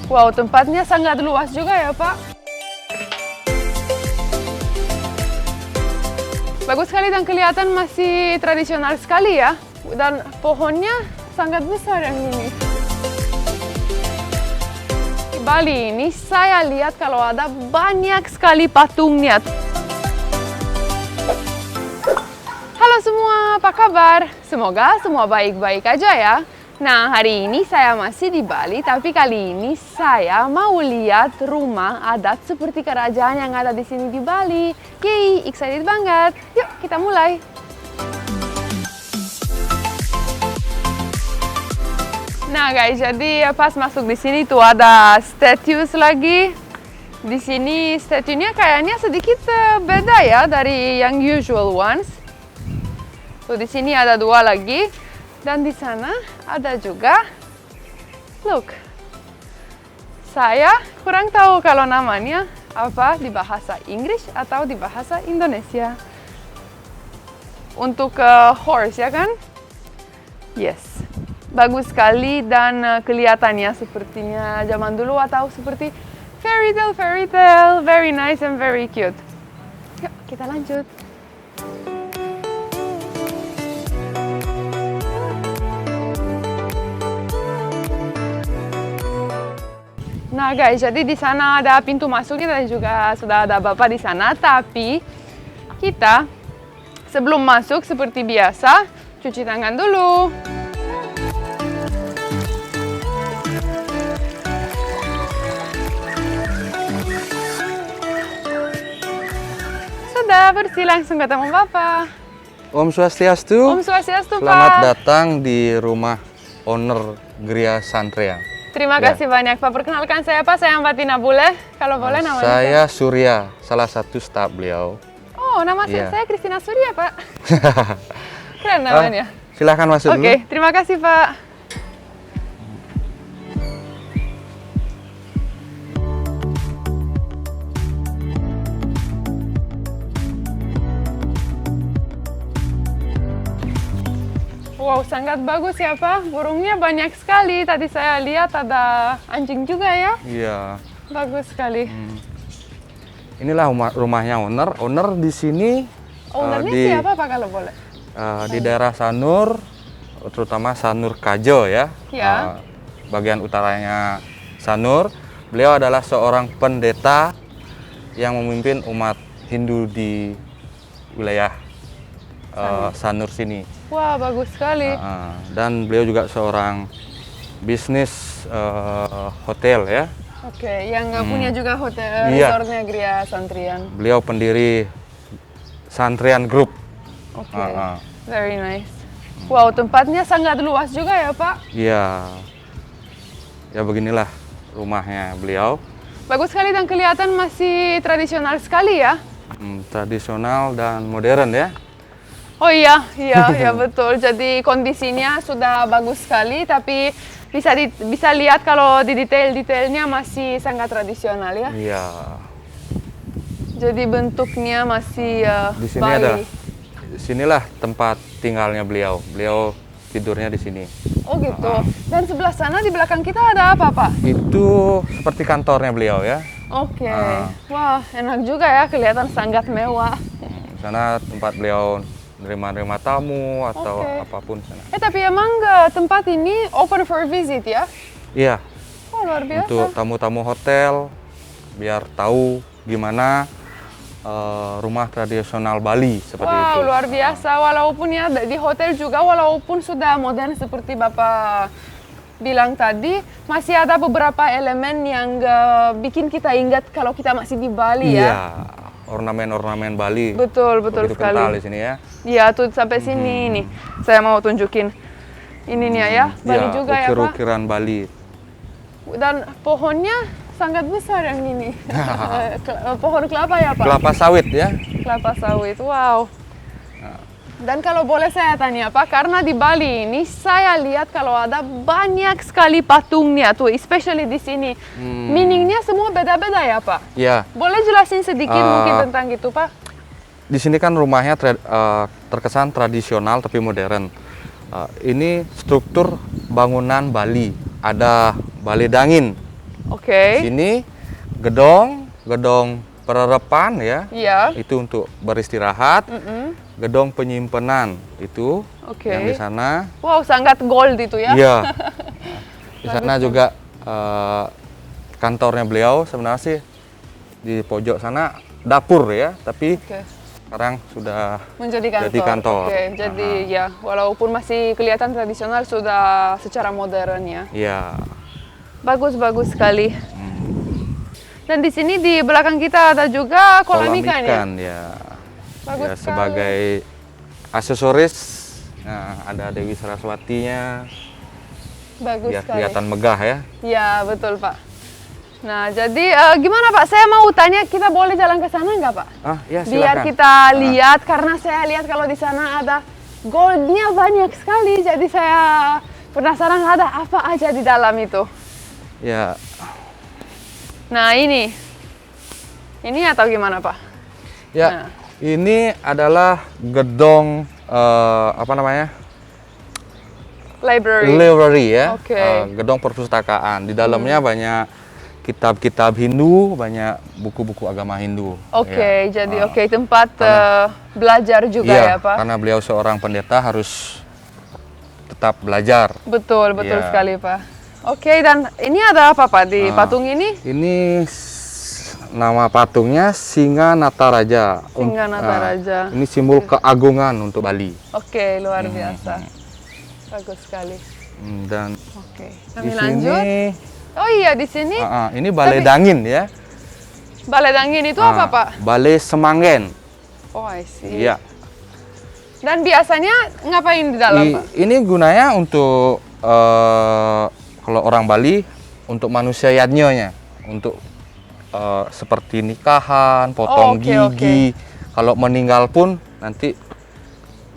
Wow, tempatnya sangat luas juga ya, Pak. Bagus sekali dan kelihatan masih tradisional sekali ya. Dan pohonnya sangat besar yang ini. Di Bali ini saya lihat kalau ada banyak sekali patungnya. Halo semua, apa kabar? Semoga semua baik-baik aja ya. Nah, hari ini saya masih di Bali, tapi kali ini saya mau lihat rumah adat seperti kerajaan yang ada di sini di Bali. Yeay, excited banget. Yuk, kita mulai. Nah guys, jadi pas masuk di sini tuh ada statues lagi. Di sini statunya kayaknya sedikit beda ya dari yang usual ones. Tuh di sini ada dua lagi. Dan di sana ada juga, look, saya kurang tahu kalau namanya apa di bahasa Inggris atau di bahasa Indonesia. Untuk horse ya kan? Yes, bagus sekali dan kelihatannya sepertinya zaman dulu atau seperti fairy tale, very nice and very cute. Yuk, kita lanjut. Nah guys, jadi di sana ada pintu masuknya dan juga sudah ada bapak di sana. Tapi kita sebelum masuk seperti biasa cuci tangan dulu. Sudah bersih, langsung ketemu bapak. Om Swastiastu. Om Swastiastu, Pak. Selamat datang di rumah owner Gria Santria. Terima kasih banyak Pak. Perkenalkan saya Pak, saya Fatina boleh? Kalau boleh namanya? Saya Surya, salah satu staf beliau. Oh, nama saya Christina Surya Pak. Keren namanya. Silahkan masuk dulu. Oke, terima kasih Pak. Wow, sangat bagus ya Pak. Burungnya banyak sekali. Tadi saya lihat ada anjing juga ya. Iya. Bagus sekali. Inilah rumahnya owner. Owner di sini. Ownernya siapa Pak kalau boleh? Di daerah Sanur, terutama Sanur Kajo ya. Ya. Bagian utaranya Sanur. Beliau adalah seorang pendeta yang memimpin umat Hindu di wilayah Sanur sini. Wah, bagus sekali. Dan beliau juga seorang bisnis hotel ya. Oke, yang punya juga hotel resortnya Gria Santrian. Beliau pendiri Santrian Group. Oke, very nice. Wow, tempatnya sangat luas juga ya Pak? Iya. Ya beginilah rumahnya beliau. Bagus sekali dan kelihatan masih tradisional sekali ya? Tradisional dan modern ya. Oh iya betul. Jadi kondisinya sudah bagus sekali, tapi bisa lihat kalau di detailnya masih sangat tradisional ya. Iya. Jadi bentuknya masih di sini Bali. ada. Sinilah tempat tinggalnya beliau. Beliau tidurnya di sini. Oh gitu. Dan sebelah sana di belakang kita ada apa Pak? Itu seperti kantornya beliau ya. Oke. Wah, enak juga ya, kelihatan sangat mewah. Di sana tempat beliau nerima tamu atau apapun sana. Tapi emang tempat ini open for visit ya? Iya. Oh, luar biasa. Untuk tamu-tamu hotel biar tahu gimana rumah tradisional Bali seperti itu. Wow, luar biasa. Walaupun ya di hotel juga, walaupun sudah modern seperti Bapak bilang tadi, masih ada beberapa elemen yang bikin kita ingat kalau kita masih di Bali ya. Iya. Ornamen-ornamen Bali. Betul sekali. Kental di sini ya. Iya, tuh sampai sini nih. Saya mau tunjukin. Ini nih ya, Bali juga ya Pak. Ukir-ukiran Bali. Dan pohonnya sangat besar yang ini. Pohon kelapa ya Pak? Kelapa sawit ya. Kelapa sawit, wow. Dan kalau boleh saya tanya Pak, karena di Bali ini saya lihat kalau ada banyak sekali patungnya tuh, especially di sini. Meaningnya semua beda-beda ya Pak? Iya. Boleh jelasin sedikit mungkin tentang itu Pak? Di sini kan rumahnya terkesan tradisional tapi modern. Ini struktur bangunan Bali. Ada Bale Dangin Oke. Di sini gedong penerapan ya. Iya. Itu untuk beristirahat. Gedong penyimpanan itu Oke. yang di sana. Wow, sangat gold itu ya. Iya. Di sana juga kantornya beliau sebenarnya sih di pojok sana dapur ya, tapi Oke. sekarang sudah Menjadi kantor. jadi kantor. Oke, jadi ya walaupun masih kelihatan tradisional sudah secara modern ya. Iya. Bagus sekali. Dan di sini di belakang kita ada juga kolam ikan ya. ya. Bagus Ya, sekali. sebagai aksesoris, nah, ada Dewi Saraswatinya, Bagus biar sekali. kelihatan megah ya. Ya, betul Pak. Nah, jadi gimana Pak? Saya mau tanya, kita boleh jalan ke sana nggak Pak? Ah, ya silakan. Biar kita lihat, karena saya lihat kalau di sana ada goldnya banyak sekali. Jadi saya penasaran ada apa aja di dalam itu. Ya, Nah, ini atau gimana Pak? ya. Nah. Ini adalah gedong apa namanya? Library. ya. Oke. Gedong perpustakaan. Di dalamnya banyak kitab-kitab Hindu, banyak buku-buku agama Hindu. Oke, Ya. jadi tempat belajar juga Iya, ya Pak? karena beliau seorang pendeta harus tetap belajar. Betul Iya. sekali Pak. Oke, dan ini ada apa Pak di patung ini? Ini nama patungnya Singa Nataraja. Singa Nataraja. Ini simbol keagungan untuk Bali. Oke, luar biasa. Bagus sekali. Dan Oke, di kami sini, lanjut. Oh iya, di sini ini Balai Dangin ya. Balai Dangin itu apa Pak? Balai Semanggen. Oh, I see. Iya. Dan biasanya ngapain di dalam Pak? Ini gunanya untuk kalau orang Bali untuk manusia yadnyonya, untuk seperti nikahan, potong oke, gigi. Kalau meninggal pun nanti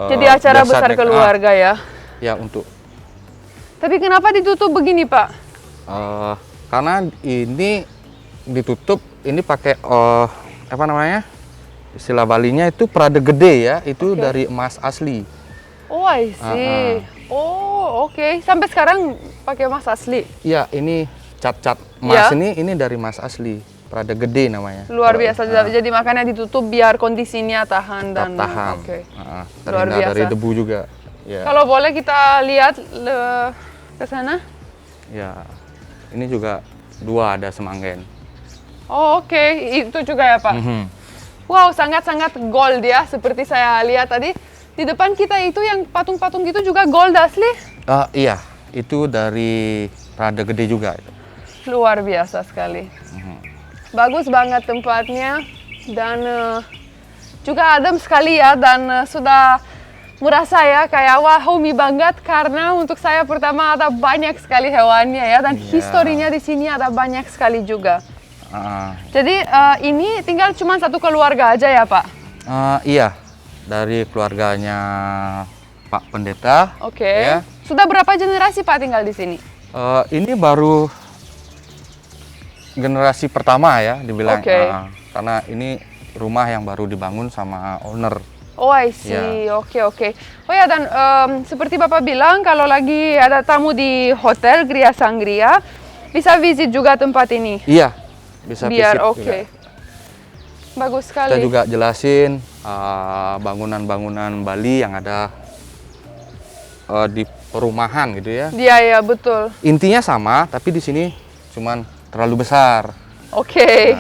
Jadi acara besar jasadnya- keluarga ya. Ya untuk Tapi kenapa ditutup begini Pak? karena ini ditutup, ini pakai apa namanya? Istilah Balinya itu prade gede ya, itu dari emas asli. Oh, I see. Oh, oke. Sampai sekarang pakai emas asli. Iya, ini cat-cat emas Ya. ini dari emas asli, prade gede namanya. Luar biasa. Jadi makanya ditutup biar kondisinya tahan dan Tahan. oke. Luar Luar dari biasa. debu juga. Ya. Kalau boleh kita lihat ke sana. Ya. Ini juga dua ada Semanggen. Oh, oke. Itu juga ya, Pak. Wow, sangat-sangat gold ya, seperti saya lihat tadi. Di depan kita itu yang patung-patung itu juga gold asli. Iya, itu dari prade gede juga. Luar biasa sekali. Bagus banget tempatnya dan juga adem sekali ya, dan sudah merasa ya kayak wah homey banget karena untuk saya pertama ada banyak sekali hewannya ya, dan historinya di sini ada banyak sekali juga. Jadi ini tinggal cuma satu keluarga aja ya Pak? Iya, dari keluarganya Pak Pendeta. Oke. Ya. Sudah berapa generasi Pak tinggal di sini? Ini baru generasi pertama ya dibilang. Oke. Karena ini rumah yang baru dibangun sama owner. Oh, I see. Oke. Oh ya, dan seperti Bapak bilang, kalau lagi ada tamu di hotel Gria Sangria, bisa visit juga tempat ini. Iya, bisa Biar visit oke. juga. Bagus Kita sekali. juga jelasin bangunan-bangunan Bali yang ada di perumahan gitu ya. Iya, ya, betul. Intinya sama, tapi di sini cuman terlalu besar. Oke.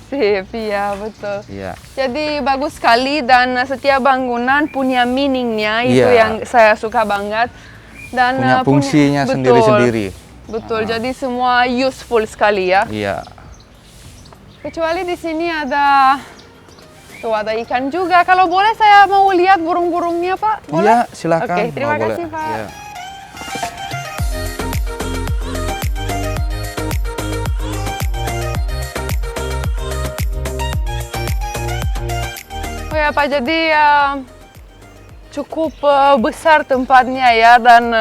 Sip, iya, betul. Iya. Jadi bagus sekali, dan setiap bangunan punya meaningnya, itu Iya. yang saya suka banget. Dan Punya fungsinya betul. sendiri-sendiri. Betul, jadi semua useful sekali ya. Iya. Kecuali di sini ada, tuh ada ikan juga. Kalau boleh saya mau lihat burung-burungnya Pak, boleh? Iya, silakan. Oke, terima Boleh. kasih Pak. Iya. Oh ya Pak, jadi cukup besar tempatnya ya, dan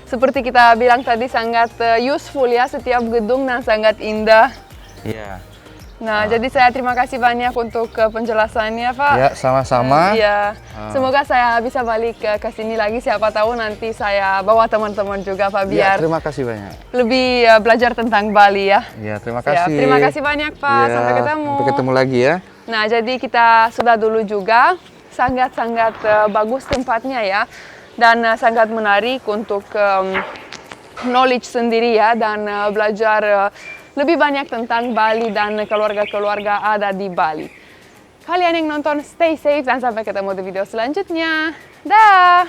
seperti kita bilang tadi sangat useful ya, setiap gedung dan sangat indah. Iya. Nah, jadi saya terima kasih banyak untuk penjelasannya, Pak. Ya, sama-sama. Iya. Semoga saya bisa balik ke sini lagi. Siapa tahu nanti saya bawa teman-teman juga, Pak, Ya, biar terima kasih banyak. lebih belajar tentang Bali ya. Ya, terima Siap. kasih. Terima kasih banyak, Pak. Ya, Sampai ketemu. Sampai ketemu lagi ya. Nah, jadi kita sudah dulu juga. Sangat-sangat bagus tempatnya ya. Dan sangat menarik untuk knowledge sendiri ya. Dan belajar lebih banyak tentang Bali dan keluarga-keluarga ada di Bali. Kalian yang nonton, stay safe dan sampai ketemu di video selanjutnya. Dah!